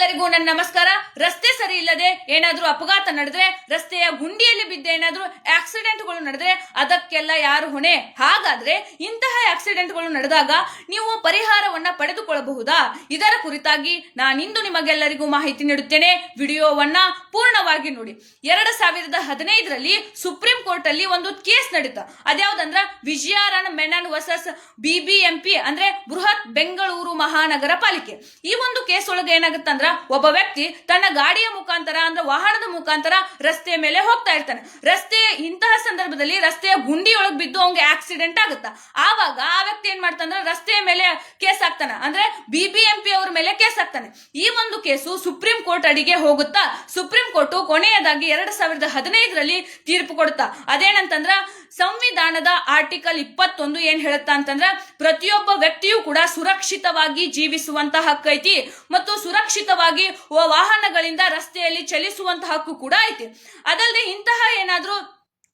ಎಲ್ಲರಿಗೂ ನನ್ನ ನಮಸ್ಕಾರ. ರಸ್ತೆ ಸರಿ ಇಲ್ಲದೆ ಏನಾದ್ರೂ ಅಪಘಾತ ನಡೆದ್ರೆ, ರಸ್ತೆಯ ಗುಂಡಿಯಲ್ಲಿ ಬಿದ್ದ ಏನಾದ್ರೂ ಆಕ್ಸಿಡೆಂಟ್ಗಳು ನಡೆದ್ರೆ ಅದಕ್ಕೆಲ್ಲ ಯಾರು ಹೊಣೆ? ಹಾಗಾದ್ರೆ ಇಂತಹ ಆಕ್ಸಿಡೆಂಟ್ಗಳು ನಡೆದಾಗ ನೀವು ಪರಿಹಾರವನ್ನ ಪಡೆದುಕೊಳ್ಳಬಹುದಾ? ಇದರ ಕುರಿತಾಗಿ ನಾನಿಂದು ನಿಮಗೆಲ್ಲರಿಗೂ ಮಾಹಿತಿ ನೀಡುತ್ತೇನೆ. ವಿಡಿಯೋವನ್ನ ಪೂರ್ಣವಾಗಿ ನೋಡಿ. 2015ರಲ್ಲಿ ಸುಪ್ರೀಂ ಕೋರ್ಟ್ ಅಲ್ಲಿ ಒಂದು ಕೇಸ್ ನಡೀತಾ. ಅದ್ಯಾವ್ದಂದ್ರ ವಿಜಯಾರಾಯಣ ಮೆನನ್ ವರ್ಸಸ್ BBMP ಅಂದ್ರೆ ಬೃಹತ್ ಬೆಂಗಳೂರು ಮಹಾನಗರ ಪಾಲಿಕೆ. ಈ ಒಂದು ಕೇಸ್ ಒಳಗೆ ಏನಾಗುತ್ತಂದ್ರ, ಒಬ್ಬ ವ್ಯಕ್ತಿ ತನ್ನ ಗಾಡಿಯ ಮುಖಾಂತರ ಅಂದ್ರೆ ವಾಹನದ ಮುಖಾಂತರ ರಸ್ತೆಯ ಮೇಲೆ ಹೋಗ್ತಾ ಇರ್ತಾನೆ. ಇಂತಹ ಸಂದರ್ಭದಲ್ಲಿ ರಸ್ತೆಯ ಗುಂಡಿಯೊಳಗೆ ಬಿದ್ದು ಅವನಿಗೆ ಆಕ್ಸಿಡೆಂಟ್ ಆಗುತ್ತಾ. ಆವಾಗ ಆ ವ್ಯಕ್ತಿ ಏನ್ ಮಾಡ್ತಾನೆ, ರಸ್ತೆಯ ಮೇಲೆ ಕೇಸ್ ಹಾಕ್ತಾನೆ, ಅಂದ್ರೆ BBMP ಅವರ ಮೇಲೆ ಕೇಸ್ ಹಾಕ್ತಾನೆ. ಈ ಒಂದು ಕೇಸು ಸುಪ್ರೀಂ ಕೋರ್ಟ್ ಅಡಿಗೆ ಹೋಗುತ್ತಾ. ಸುಪ್ರೀಂ ಕೋರ್ಟ್ ಕೊನೆಯದಾಗಿ 2015ರಲ್ಲಿ ತೀರ್ಪು ಕೊಡುತ್ತಾ. ಅದೇನಂತಂದ್ರ, ಸಂವಿಧಾನದ ಆರ್ಟಿಕಲ್ 21 ಏನ್ ಹೇಳುತ್ತಾ ಅಂತಂದ್ರ, ಪ್ರತಿಯೊಬ್ಬ ವ್ಯಕ್ತಿಯೂ ಕೂಡ ಸುರಕ್ಷಿತವಾಗಿ ಜೀವಿಸುವಂತಹ ಹಕ್ಕು ಐತಿ ಮತ್ತು ಸುರಕ್ಷಿತವಾಗಿ ವಾಹನಗಳಿಂದ ರಸ್ತೆಯಲ್ಲಿ ಚಲಿಸುವಂತಹ ಹಕ್ಕು ಕೂಡ ಐತಿ. ಅದಲ್ಲದೆ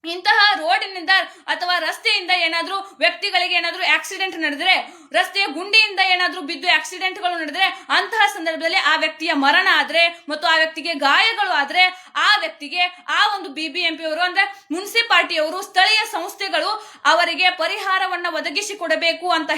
ಇಂತಹ ರೋಡಿನಿಂದ ಅಥವಾ ರಸ್ತೆಯಿಂದ ಏನಾದ್ರೂ ವ್ಯಕ್ತಿಗಳಿಗೆ ಏನಾದ್ರೂ ಆಕ್ಸಿಡೆಂಟ್ ನಡೆದ್ರೆ, ರಸ್ತೆಯ ಗುಂಡಿಯಿಂದ ಏನಾದ್ರೂ ಬಿದ್ದು ಆಕ್ಸಿಡೆಂಟ್ಗಳು ನಡೆದ್ರೆ, ಅಂತಹ ಸಂದರ್ಭದಲ್ಲಿ ಆ ವ್ಯಕ್ತಿಯ ಮರಣ ಆದ್ರೆ ಮತ್ತು ಆ ವ್ಯಕ್ತಿಗೆ ಗಾಯಗಳು ಆದ್ರೆ ಆ ವ್ಯಕ್ತಿಗೆ ಆ ಒಂದು BBMP ಅವರು ಅಂದ್ರೆ ಮುನ್ಸಿಪಾಲಿಟಿಯವರು, ಸ್ಥಳೀಯ ಸಂಸ್ಥೆಗಳು ಅವರಿಗೆ ಪರಿಹಾರವನ್ನ ಒದಗಿಸಿಕೊಡಬೇಕು ಅಂತ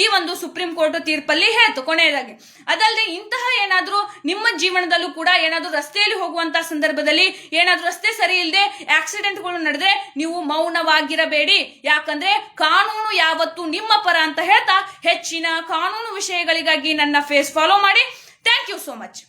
ಈ ಒಂದು ಸುಪ್ರೀಂ ಕೋರ್ಟ್ ತೀರ್ಪಲ್ಲಿ ಹೇಳ್ತು ಕೊನೆಯದಾಗಿ. ಅದಲ್ಲದೆ ಇಂತಹ ಏನಾದ್ರೂ ನಿಮ್ಮ ಜೀವನದಲ್ಲೂ ಕೂಡ ಏನಾದ್ರೂ ರಸ್ತೆಯಲ್ಲಿ ಹೋಗುವಂತಹ ಸಂದರ್ಭದಲ್ಲಿ ಏನಾದ್ರೂ ರಸ್ತೆ ಸರಿ ಇಲ್ಲದೆ ಆಕ್ಸಿಡೆಂಟ್ಗಳು ನಡೆದ್ರೆ ನೀವು ಮೌನವಾಗಿರಬೇಡಿ. ಯಾಕಂದ್ರೆ ಕಾನೂನು ಯಾವತ್ತು ನಿಮ್ಮ ಪರ ಅಂತ ಹೇಳ್ತಾ, ಹೆಚ್ಚಿನ ಕಾನೂನು ವಿಷಯಗಳಿಗಾಗಿ ನನ್ನ ಫೇಸ್ ಫಾಲೋ ಮಾಡಿ. Thank you so much.